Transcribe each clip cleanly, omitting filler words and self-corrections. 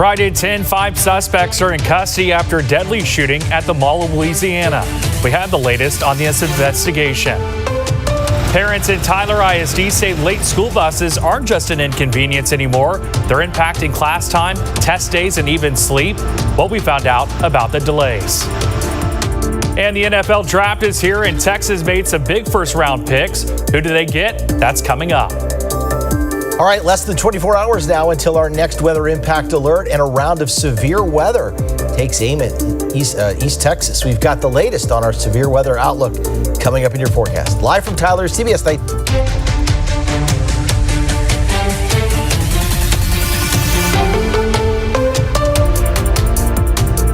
Right at 10, 5 suspects are in custody after a deadly shooting at the Mall of Louisiana. We have the latest on this investigation. Parents in Tyler ISD say late school buses aren't just an inconvenience anymore. They're impacting class time, test days, and even sleep. What we found out about the delays. And the NFL draft is here, and Texas made some big first-round picks. Who do they get? That's coming up. All right, less than 24 hours now until our next weather impact alert, and a round of severe weather takes aim at East Texas. We've got the latest on our severe weather outlook coming up in your forecast. Live from Tyler's CBS Night.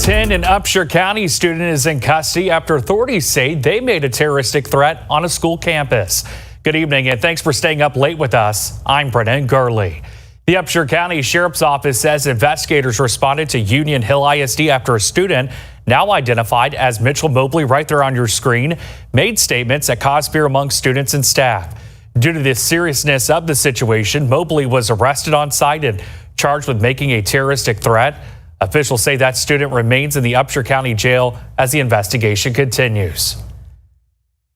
10 in Upshur County student is in custody after authorities say they made a terroristic threat on a school campus. Good evening, and thanks for staying up late with us. I'm Brennan Gurley. The Upshur County Sheriff's Office says investigators responded to Union Hill ISD after a student, now identified as Mitchell Mobley right there on your screen, made statements that caused fear among students and staff. Due to the seriousness of the situation, Mobley was arrested on site and charged with making a terroristic threat. Officials say that student remains in the Upshur County Jail as the investigation continues.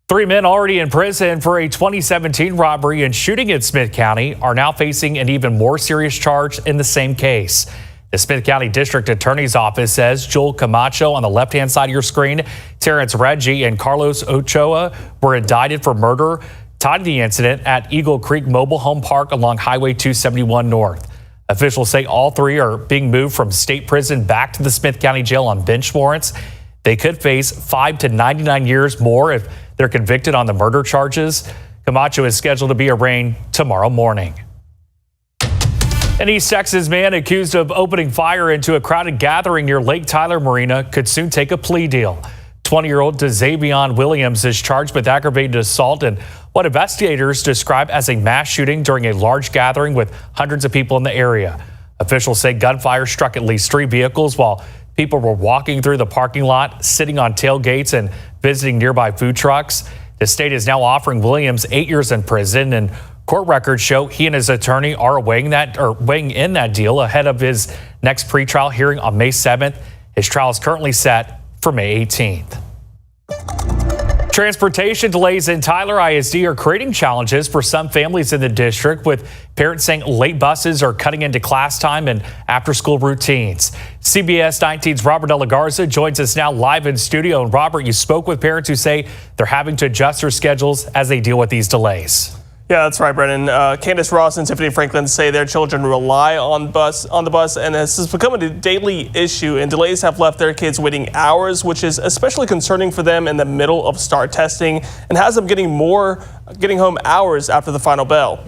3 men already in prison for a 2017 robbery and shooting in Smith County are now facing an even more serious charge in the same case. The Smith County District Attorney's Office says Joel Camacho on the left-hand side of your screen, Terrence Reggie, and Carlos Ochoa were indicted for murder tied to the incident at Eagle Creek Mobile Home Park along Highway 271 North. Officials say all three are being moved from state prison back to the Smith County Jail on bench warrants. They could face 5 to 99 years more if they're convicted on the murder charges. Camacho is scheduled to be arraigned tomorrow morning. An East Texas man accused of opening fire into a crowded gathering near Lake Tyler Marina could soon take a plea deal. 20-year-old Dezavion Williams is charged with aggravated assault and what investigators describe as a mass shooting during a large gathering with hundreds of people in the area. Officials say gunfire struck at least 3 vehicles while people were walking through the parking lot, sitting on tailgates, and visiting nearby food trucks. The state is now offering Williams 8 years in prison, and court records show he and his attorney are weighing in that deal ahead of his next pretrial hearing on May 7th. His trial is currently set for May 18th. Transportation delays in Tyler ISD are creating challenges for some families in the district, with parents saying late buses are cutting into class time and after-school routines. CBS 19's Robert De La Garza joins us now live in studio. And Robert, you spoke with parents who say they're having to adjust their schedules as they deal with these delays. Yeah, that's right, Brennan. Candace Ross and Tiffany Franklin say their children rely on the bus, and this has become a daily issue, and delays have left their kids waiting hours, which is especially concerning for them in the middle of STAR testing and has them getting home hours after the final bell.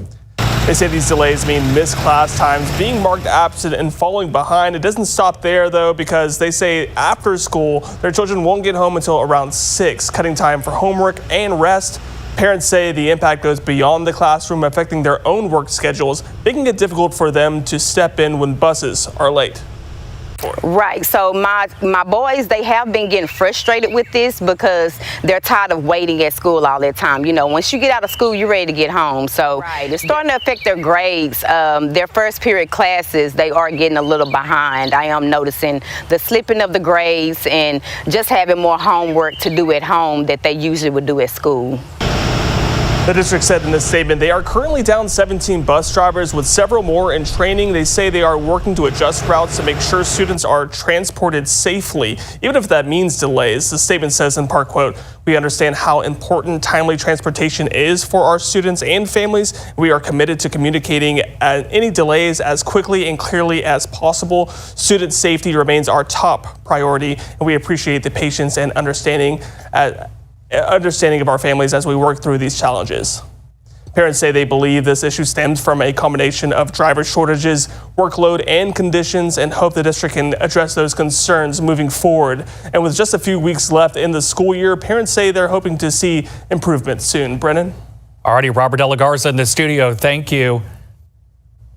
They say these delays mean missed class times, being marked absent, and falling behind. It doesn't stop there, though, because they say after school, their children won't get home until around 6, cutting time for homework and rest. Parents say the impact goes beyond the classroom, affecting their own work schedules, making it difficult for them to step in when buses are late. Right. So my boys, they have been getting frustrated with this because they're tired of waiting at school all the time. You know, once you get out of school, you're ready to get home. So it's starting to affect their grades. Their first period classes, they are getting a little behind. I am noticing the slipping of the grades and just having more homework to do at home that they usually would do at school. The district said in this statement they are currently down 17 bus drivers, with several more in training. They say they are working to adjust routes to make sure students are transported safely, even if that means delays. The statement says in part, quote, "We understand how important timely transportation is for our students and families. We are committed to communicating any delays as quickly and clearly as possible. Student safety remains our top priority, and we appreciate the patience and understanding of our families as we work through these challenges." Parents say they believe this issue stems from a combination of driver shortages, workload, and conditions, and hope the district can address those concerns moving forward. And with just a few weeks left in the school year, parents say they're hoping to see improvement soon. Brennan? Alrighty, Robert De La Garza in the studio. Thank you.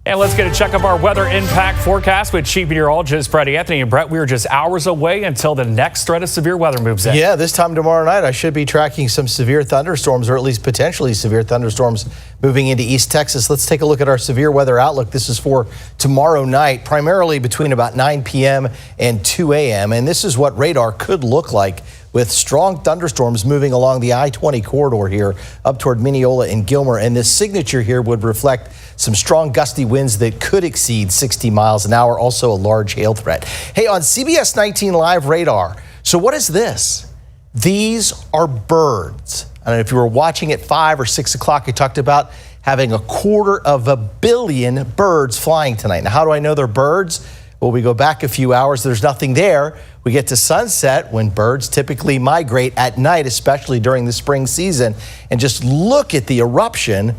And let's get a check of our weather impact forecast with Chief Meteorologist Brett Anthony. And Brett, we are just hours away until the next threat of severe weather moves in. Yeah, this time tomorrow night, I should be tracking some severe thunderstorms, or at least potentially severe thunderstorms moving into East Texas. Let's take a look at our severe weather outlook. This is for tomorrow night, primarily between about 9 p.m. and 2 a.m. And this is what radar could look like, with strong thunderstorms moving along the I-20 corridor here up toward Mineola and Gilmer. And this signature here would reflect some strong gusty winds that could exceed 60 miles an hour, also a large hail threat. Hey, on CBS 19 Live radar, so what is this? These are birds. I don't know if you were watching at 5 or 6 o'clock, I talked about having 250 million birds flying tonight. Now, how do I know they're birds? Well, we go back a few hours, there's nothing there. We get to sunset when birds typically migrate at night, especially during the spring season. And just look at the eruption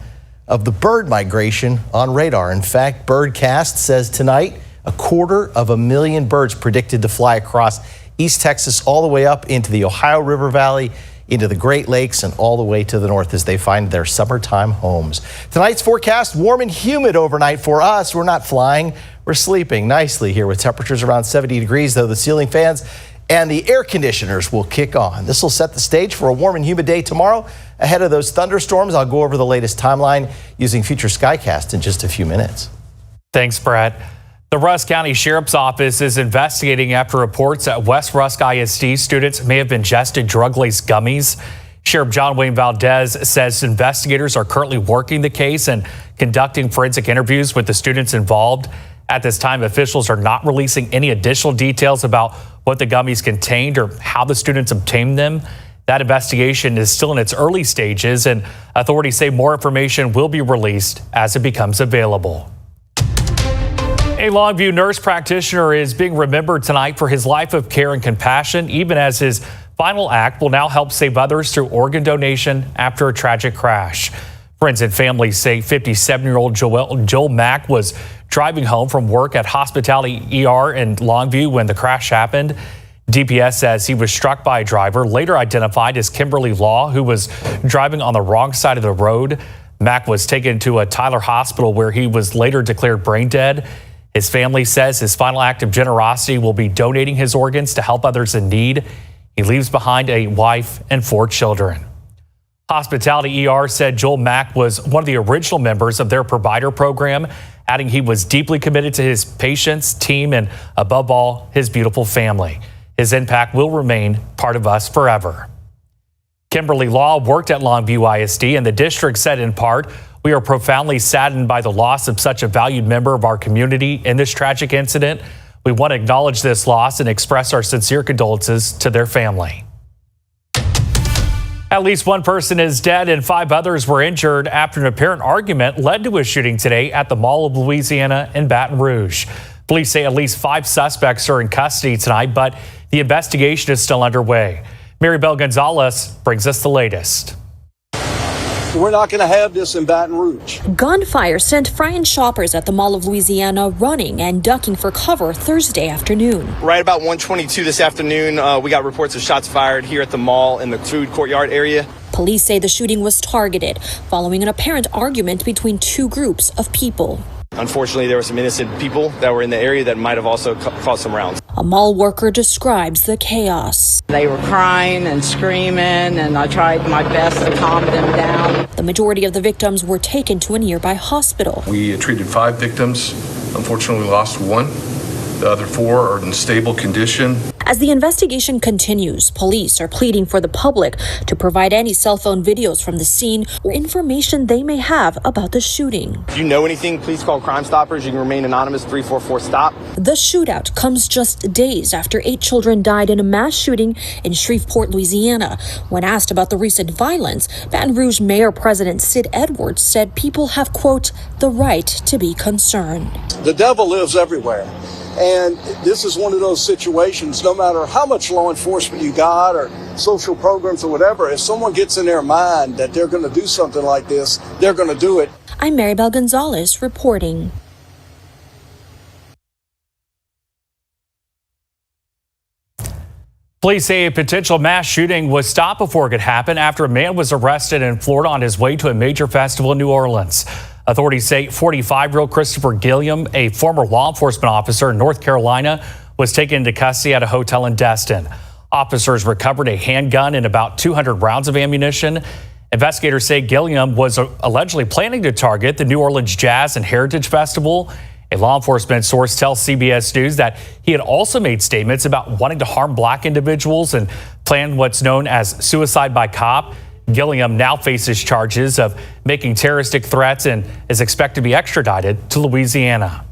of the bird migration on radar. In fact, Birdcast says tonight, 250,000 birds predicted to fly across East Texas all the way up into the Ohio River Valley, into the Great Lakes, and all the way to the north as they find their summertime homes. Tonight's forecast, warm and humid overnight for us. We're not flying, we're sleeping nicely here with temperatures around 70 degrees, though the ceiling fans and the air conditioners will kick on. This will set the stage for a warm and humid day tomorrow. Ahead of those thunderstorms, I'll go over the latest timeline using Future Skycast in just a few minutes. Thanks, Brett. The Rusk County Sheriff's Office is investigating after reports that West Rusk ISD students may have ingested drug-laced gummies. Sheriff John Wayne Valdez says investigators are currently working the case and conducting forensic interviews with the students involved. At this time, officials are not releasing any additional details about what the gummies contained or how the students obtained them. That investigation is still in its early stages, and authorities say more information will be released as it becomes available. A Longview nurse practitioner is being remembered tonight for his life of care and compassion, even as his final act will now help save others through organ donation after a tragic crash. Friends and family say 57-year-old Joel Mack was driving home from work at Hospitality ER in Longview when the crash happened. DPS says he was struck by a driver, later identified as Kimberly Law, who was driving on the wrong side of the road. Mack was taken to a Tyler hospital where he was later declared brain dead. His family says his final act of generosity will be donating his organs to help others in need. He leaves behind a wife and 4 children. Hospitality ER said Joel Mack was one of the original members of their provider program, adding he was deeply committed to his patients, team, and above all, his beautiful family. His impact will remain part of us forever. Kimberly Law worked at Longview ISD, and the district said in part, "We are profoundly saddened by the loss of such a valued member of our community in this tragic incident. We want to acknowledge this loss and express our sincere condolences to their family." At least 1 person is dead and 5 others were injured after an apparent argument led to a shooting today at the Mall of Louisiana in Baton Rouge. Police say at least 5 suspects are in custody tonight, but the investigation is still underway. Maribel Gonzalez brings us the latest. We're not going to have this in Baton Rouge. Gunfire sent frightened shoppers at the Mall of Louisiana running and ducking for cover Thursday afternoon. Right about 1:22 this afternoon, we got reports of shots fired here at the mall in the food courtyard area. Police say the shooting was targeted following an apparent argument between 2 groups of people. Unfortunately, there were some innocent people that were in the area that might have also caused some rounds. A mall worker describes the chaos. They were crying and screaming, and I tried my best to calm them down. The majority of the victims were taken to a nearby hospital. We treated 5 victims. Unfortunately, lost 1. The other 4 are in stable condition. As the investigation continues, police are pleading for the public to provide any cell phone videos from the scene or information they may have about the shooting. If you know anything, please call Crime Stoppers. You can remain anonymous, 344-STOP. The shootout comes just days after 8 children died in a mass shooting in Shreveport, Louisiana. When asked about the recent violence, Baton Rouge Mayor President Sid Edwards said people have, quote, the right to be concerned. The devil lives everywhere. And this is one of those situations, no matter how much law enforcement you got or social programs or whatever, if someone gets in their mind that they're going to do something like this, they're going to do it. I'm Maribel Gonzalez reporting. Police say a potential mass shooting was stopped before it could happen after a man was arrested in Florida on his way to a major festival in New Orleans. Authorities say 45-year-old Christopher Gilliam, a former law enforcement officer in North Carolina, was taken into custody at a hotel in Destin. Officers recovered a handgun and about 200 rounds of ammunition. Investigators say Gilliam was allegedly planning to target the New Orleans Jazz and Heritage Festival. A law enforcement source tells CBS News that he had also made statements about wanting to harm black individuals and planned what's known as suicide by cop. Gilliam now faces charges of making terroristic threats and is expected to be extradited to Louisiana.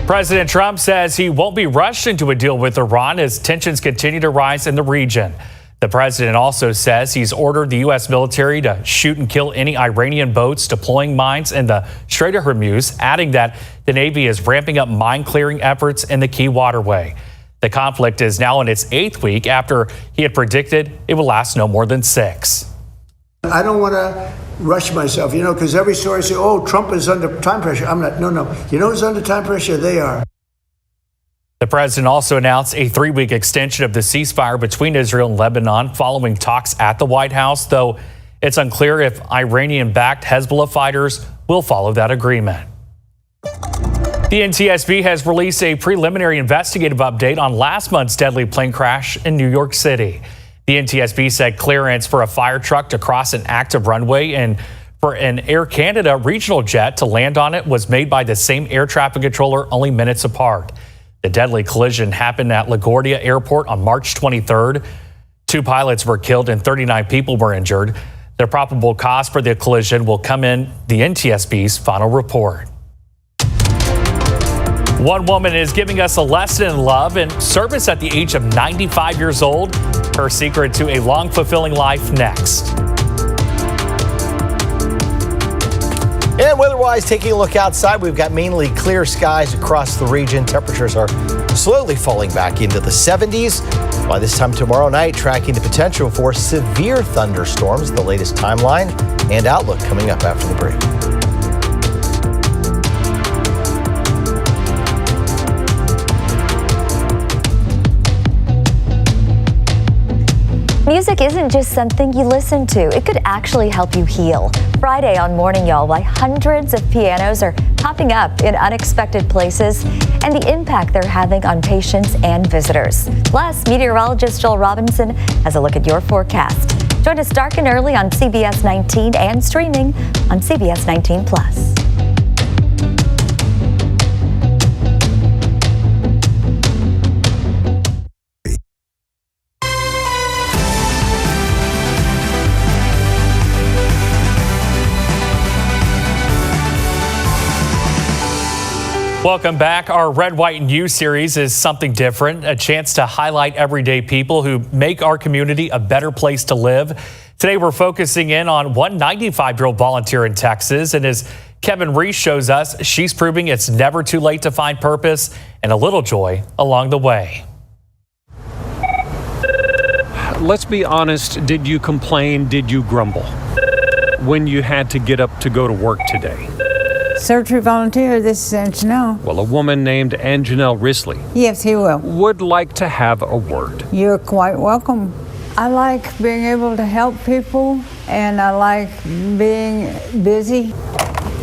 President Trump says he won't be rushed into a deal with Iran as tensions continue to rise in the region. The president also says he's ordered the U.S. military to shoot and kill any Iranian boats deploying mines in the Strait of Hormuz, adding that the Navy is ramping up mine clearing efforts in the key waterway. The conflict is now in its 8th week after he had predicted it will last no more than 6. I don't want to rush myself, because every story says, oh, Trump is under time pressure. I'm not. No. You know who's under time pressure? They are. The president also announced a 3-week extension of the ceasefire between Israel and Lebanon following talks at the White House, though it's unclear if Iranian-backed Hezbollah fighters will follow that agreement. The NTSB has released a preliminary investigative update on last month's deadly plane crash in New York City. The NTSB said clearance for a fire truck to cross an active runway and for an Air Canada regional jet to land on it was made by the same air traffic controller only minutes apart. The deadly collision happened at LaGuardia Airport on March 23rd. 2 pilots were killed and 39 people were injured. The probable cause for the collision will come in the NTSB's final report. One woman is giving us a lesson in love and service at the age of 95 years old. Her secret to a long, fulfilling life next. And weather-wise, taking a look outside, we've got mainly clear skies across the region. Temperatures are slowly falling back into the 70s. By this time tomorrow night, tracking the potential for severe thunderstorms. The latest timeline and outlook coming up after the break. Music isn't just something you listen to. It could actually help you heal. Friday on Morning Y'all, why hundreds of pianos are popping up in unexpected places and the impact they're having on patients and visitors. Plus, meteorologist Joel Robinson has a look at your forecast. Join us dark and early on CBS 19 and streaming on CBS 19 Plus. Welcome back. Our Red, White, and You series is something different, a chance to highlight everyday people who make our community a better place to live. Today, we're focusing in on one 95-year-old volunteer in Texas. And as Kevin Reese shows us, she's proving it's never too late to find purpose and a little joy along the way. Let's be honest. Did you complain? Did you grumble when you had to get up to go to work today? Surgery volunteer, this is Anjanelle. Well, a woman named Anjanelle Risley. Yes, he will. Would like to have a word. You're quite welcome. I like being able to help people, and I like being busy.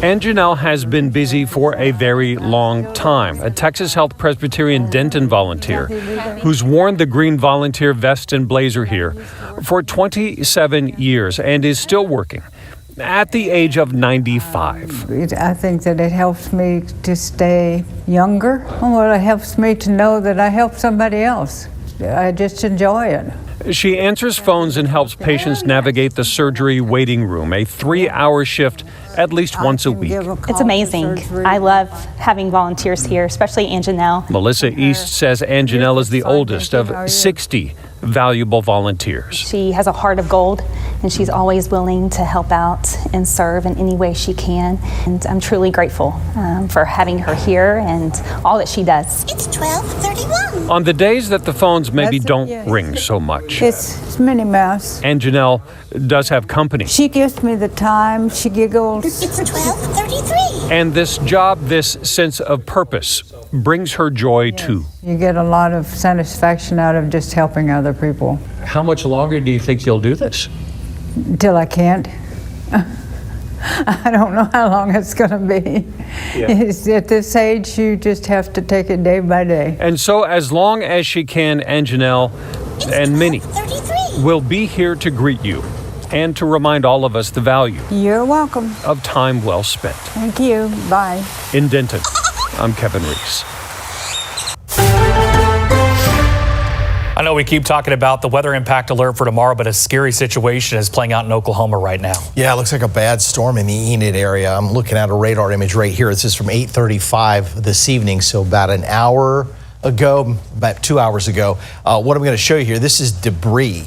Anjanelle has been busy for a very long time. A Texas Health Presbyterian Denton volunteer who's worn the green volunteer vest and blazer here for 27 years and is still working. At the age of 95. I think that it helps me to stay younger. Well, it helps me to know that I help somebody else. I just enjoy it. She answers phones and helps patients navigate the surgery waiting room, a 3-hour shift at least once a week. It's amazing. I love having volunteers here, especially Anjanelle. Melissa East says Anjanelle is the oldest of 60 valuable volunteers. She has a heart of gold, and she's always willing to help out and serve in any way she can. And I'm truly grateful for having her here and all that she does. It's 12:31. On the days that the phones maybe don't ring so much, it's Minnie Mouse. Anjanelle does have company. She gives me the time. She giggles. It's 12:33. And this job, this sense of purpose, brings her joy too. You get a lot of satisfaction out of just helping other people. How much longer do you think you'll do this? Until I can't. I don't know how long it's going to be. At this age, you just have to take it day by day. And so as long as she can, Aunt Janelle and Minnie will be here to greet you and to remind all of us the value. You're welcome. Of time well spent. Thank you. Bye. In Denton, I'm Kevin Reese. I know we keep talking about the weather impact alert for tomorrow, but a scary situation is playing out in Oklahoma right now. Yeah, it looks like a bad storm in the Enid area. I'm looking at a radar image right here. This is from 8:35 this evening, so about an hour ago, about 2 hours ago. What I'm going to show you here, this is debris.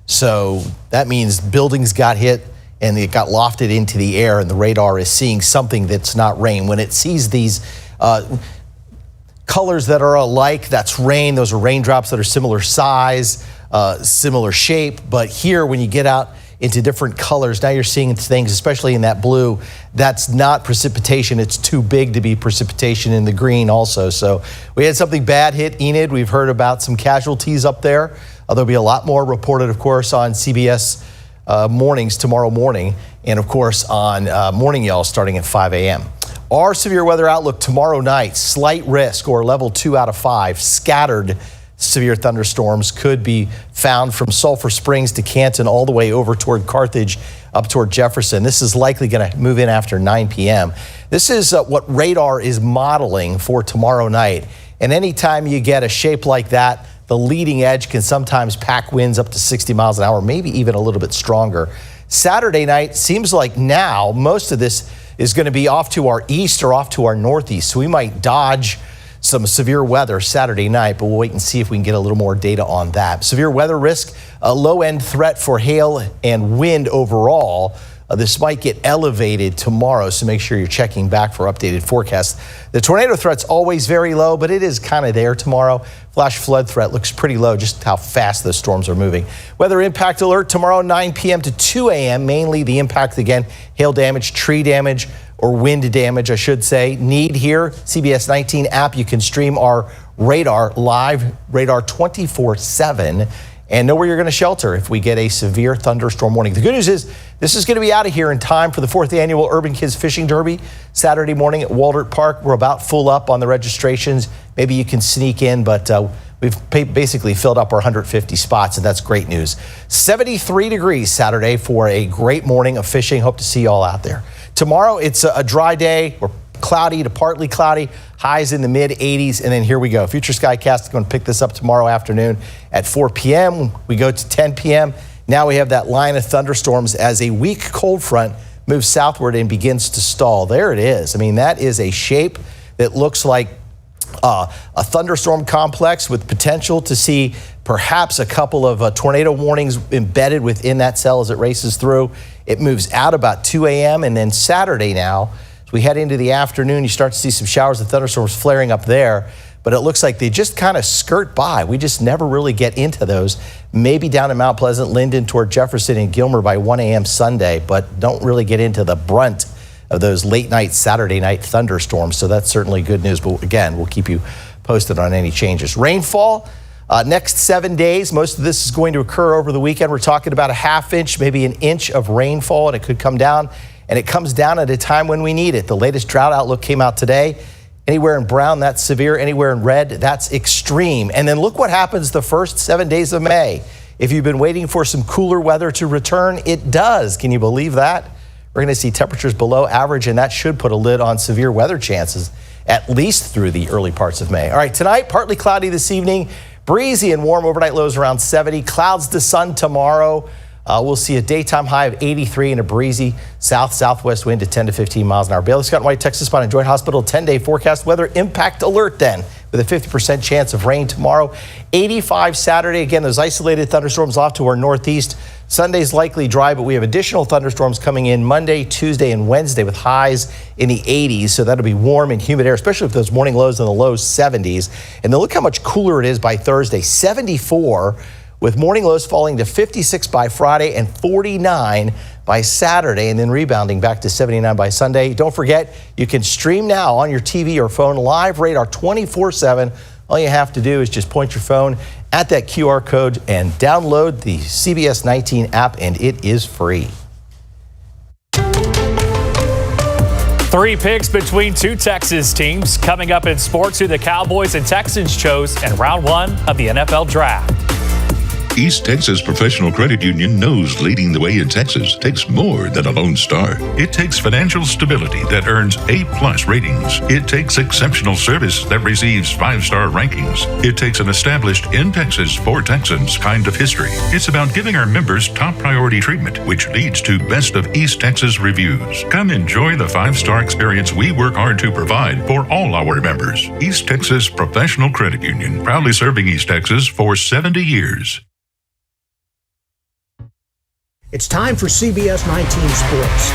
So that means buildings got hit and it got lofted into the air, and the radar is seeing something that's not rain. When it sees these colors that are alike, that's rain. Those are raindrops that are similar size, similar shape. But here, when you get out into different colors, now you're seeing things, especially in that blue, that's not precipitation. It's too big to be precipitation in the green also. So we had something bad hit Enid. We've heard about some casualties up there. There'll be a lot more reported, of course, on CBS mornings tomorrow morning, and of course on Morning Yell starting at 5 a.m. Our severe weather outlook tomorrow night: slight risk or level 2 out of 5. Scattered severe thunderstorms could be found from Sulphur Springs to Canton all the way over toward Carthage up toward Jefferson. This is likely going to move in after 9 p.m. This is what radar is modeling for tomorrow night. And anytime you get a shape like that, the leading edge can sometimes pack winds up to 60 miles an hour, maybe even a little bit stronger. Saturday night seems like now most of this is going to be off to our east or off to our northeast. So we might dodge some severe weather Saturday night, but we'll wait and see if we can get a little more data on that. Severe weather risk, a low-end threat for hail and wind overall. This might get elevated tomorrow, so make sure you're checking back for updated forecasts. The tornado threat's always very low, but it is kind of there tomorrow. Flash flood threat looks pretty low, just how fast those storms are moving. Weather impact alert tomorrow, 9 p.m. to 2 a.m. Mainly the impact, again, hail damage, tree damage, or wind damage, I should say. Need here, CBS 19 app. You can stream our radar live, radar 24/7. And know where you're going to shelter if we get a severe thunderstorm warning. The good news is this is going to be out of here in time for the 4th annual Urban Kids Fishing Derby Saturday morning at Waldert Park. We're about full up on the registrations. Maybe you can sneak in, but we've basically filled up our 150 spots, and that's great news. 73 degrees Saturday for a great morning of fishing. Hope to see you all out there. Tomorrow, it's a dry day. We're cloudy to partly cloudy, highs in the mid 80s, and then here we go. Future Skycast is going to pick this up tomorrow afternoon at 4 p.m. We go to 10 p.m. Now we have that line of thunderstorms as a weak cold front moves southward and begins to stall. There it is. I mean, that is a shape that looks like a thunderstorm complex with potential to see perhaps a couple of tornado warnings embedded within that cell as it races through. It moves out about 2 a.m. and then Saturday now, as we head into the afternoon, you start to see some showers of thunderstorms flaring up there, but it looks like they just kind of skirt by. We just never really get into those. Maybe down in Mount Pleasant, Linden toward Jefferson and Gilmer by 1 a.m. Sunday, but don't really get into the brunt of those late night Saturday night thunderstorms. So that's certainly good news. But again, we'll keep you posted on any changes. Rainfall, next 7 days. Most of this is going to occur over the weekend. We're talking about a ½ inch, maybe an inch of rainfall, and it could come down. And it comes down at a time when we need it. The latest drought outlook came out today. Anywhere in brown, that's severe. Anywhere in red, that's extreme. And then look what happens the first 7 days of May. If you've been waiting for some cooler weather to return, it does. Can you believe that? We're going to see temperatures below average, and that should put a lid on severe weather chances, at least through the early parts of May. All right, tonight, partly cloudy this evening, breezy and warm, overnight lows around 70, clouds to sun tomorrow. We'll see a daytime high of 83 and a breezy southwest wind to 10 to 15 miles an hour. Bailey Scott and White, Texas Spot and Joint Hospital 10-day forecast weather impact alert then with a 50% chance of rain tomorrow. 85 Saturday. Again, those isolated thunderstorms off to our northeast. Sunday's likely dry, but we have additional thunderstorms coming in Monday, Tuesday, and Wednesday with highs in the 80s. So that'll be warm and humid air, especially with those morning lows in the low 70s. And then look how much cooler it is by Thursday. 74 with morning lows falling to 56 by Friday and 49 by Saturday, and then rebounding back to 79 by Sunday. Don't forget, you can stream now on your TV or phone live radar 24/7. All you have to do is just point your phone at that QR code and download the CBS 19 app, and it is free. 3 picks between 2 Texas teams coming up in sports, who the Cowboys and Texans chose in round 1 of the NFL Draft. East Texas Professional Credit Union knows leading the way in Texas takes more than a Lone Star. It takes financial stability that earns A+ ratings. It takes exceptional service that receives 5-star rankings. It takes an established in Texas for Texans kind of history. It's about giving our members top priority treatment, which leads to Best of East Texas reviews. Come enjoy the 5-star experience we work hard to provide for all our members. East Texas Professional Credit Union, proudly serving East Texas for 70 years. It's time for CBS 19 Sports.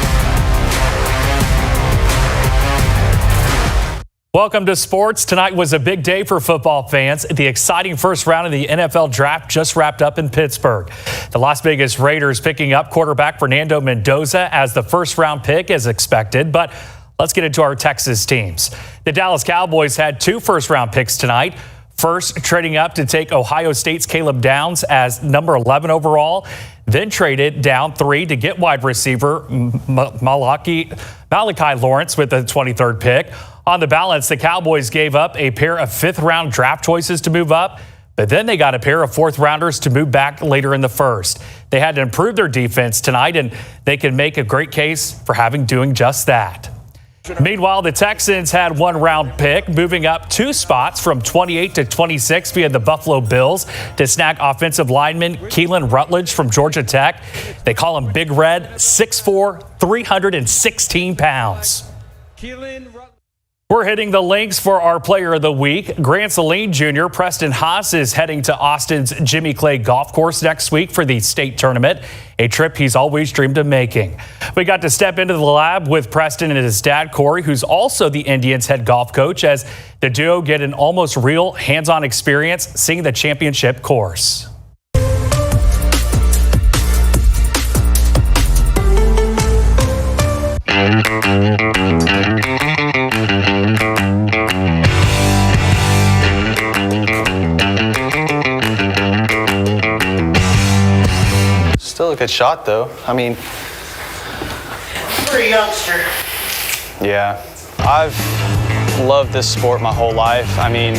Welcome to sports. Tonight was a big day for football fans. The exciting first round of the NFL Draft just wrapped up in Pittsburgh. The Las Vegas Raiders picking up quarterback Fernando Mendoza as the first round pick as expected. But let's get into our Texas teams. The Dallas Cowboys had 2 first round picks tonight. First, trading up to take Ohio State's Caleb Downs as number 11 overall, then traded down 3 to get wide receiver Malachi Lawrence with the 23rd pick. On the balance, the Cowboys gave up a pair of 5th-round draft choices to move up, but then they got a pair of 4th-rounders to move back later in the first. They had to improve their defense tonight, and they can make a great case for doing just that. Meanwhile, the Texans had 1-round pick, moving up 2 spots from 28 to 26 via the Buffalo Bills to snag offensive lineman Keelan Rutledge from Georgia Tech. They call him Big Red, 6'4", 316 pounds. We're hitting the links for our Player of the Week. Grant Saline Jr. Preston Haas is heading to Austin's Jimmy Clay Golf Course next week for the state tournament, a trip he's always dreamed of making. We got to step into the lab with Preston and his dad, Corey, who's also the Indians' head golf coach, as the duo get an almost real hands-on experience seeing the championship course. Still a good shot, though. I mean, you're a youngster. Yeah, I've loved this sport my whole life. I mean,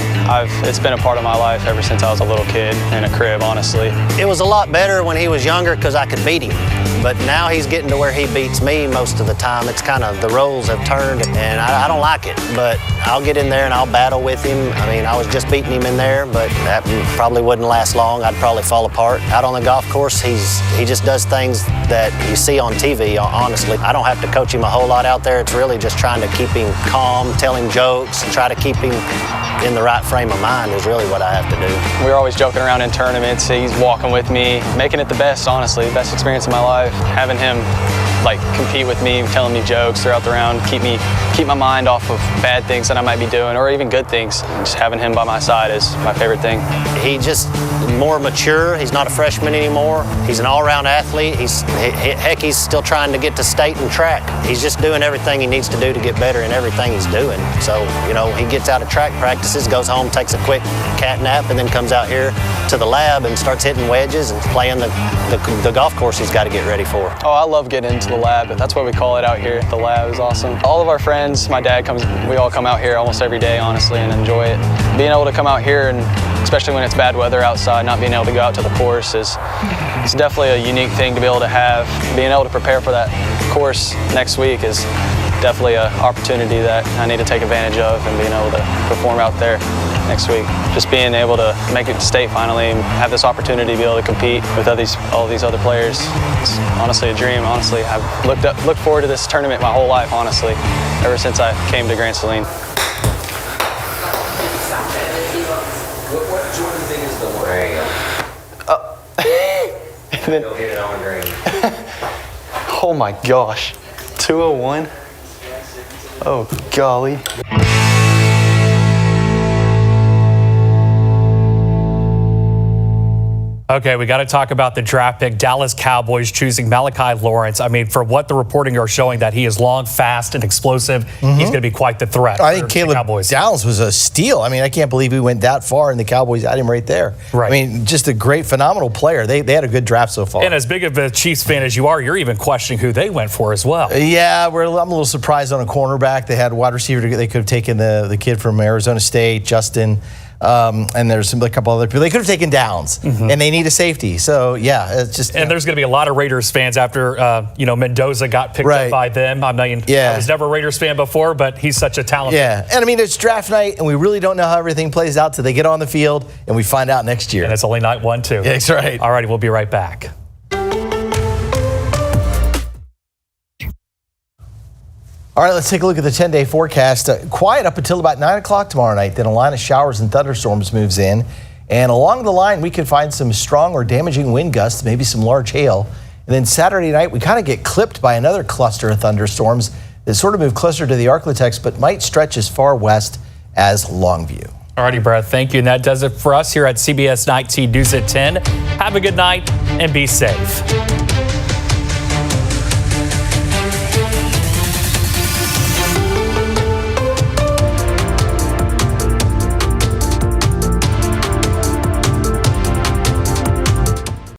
it's been a part of my life ever since I was a little kid in a crib, honestly. It was a lot better when he was younger because I could beat him. But now he's getting to where he beats me most of the time. It's kind of the roles have turned, and I don't like it. But I'll get in there and I'll battle with him. I mean, I was just beating him in there, but that probably wouldn't last long. I'd probably fall apart. Out on the golf course, he just does things that you see on TV, honestly. I don't have to coach him a whole lot out there. It's really just trying to keep him calm, tell him jokes, try to keep him in the right frame of mind is really what I have to do. We're always joking around in tournaments. He's walking with me, making it the best, honestly, best experience of my life. Having him compete with me, telling me jokes throughout the round, keep my mind off of bad things that I might be doing, or even good things. Just having him by my side is my favorite thing. He's just more mature. He's not a freshman anymore. He's an all-around athlete. He's still trying to get to state and track. He's just doing everything he needs to do to get better in everything he's doing. So, he gets out of track practices, goes home, takes a quick cat nap, and then comes out here to the lab and starts hitting wedges and playing the golf course he's got to get ready for. Oh, I love getting into the lab. That's what we call it out here. The lab is awesome. All of our friends, my dad comes, we all come out here almost every day, honestly, and enjoy it. Being able to come out here, and especially when it's bad weather outside, not being able to go out to the course it's definitely a unique thing to be able to have. Being able to prepare for that course next week is definitely an opportunity that I need to take advantage of, and being able to perform out there next week. Just being able to make it to state finally and have this opportunity to be able to compete with all these other players. It's honestly a dream, honestly. I've looked forward to this tournament my whole life, honestly, ever since I came to Grant Saline. What Jordan thing is the wearing? And then, oh my gosh, 201? Oh golly. Okay, we got to talk about the draft pick. Dallas Cowboys choosing Malachi Lawrence. I mean, for what the reporting are showing, that he is long, fast, and explosive, he's going to be quite the threat. I think Caleb Dallas was a steal. I mean, I can't believe he went that far, and the Cowboys had him right there. Right. I mean, just a great, phenomenal player. They had a good draft so far. And as big of a Chiefs fan as you are, you're even questioning who they went for as well. Yeah, I'm a little surprised on a cornerback. They had a wide receiver. They could have taken the kid from Arizona State, Justin. And there's a couple other people. They could have taken Downs, and they need a safety. So, yeah, it's just... And there's going to be a lot of Raiders fans after, Mendoza got picked up by them. I mean, I was never a Raiders fan before, but he's such a talent. Yeah, and I mean, it's draft night, and we really don't know how everything plays out till they get on the field, and we find out next year. And it's only night 1, too. Yeah, that's right. All righty, we'll be right back. All right, let's take a look at the 10-day forecast. Quiet up until about 9 o'clock tomorrow night. Then a line of showers and thunderstorms moves in. And along the line, we can find some strong or damaging wind gusts, maybe some large hail. And then Saturday night, we kind of get clipped by another cluster of thunderstorms that sort of move closer to the Arklatex, but might stretch as far west as Longview. All righty, Brad, thank you. And that does it for us here at CBS 19 News at 10. Have a good night and be safe.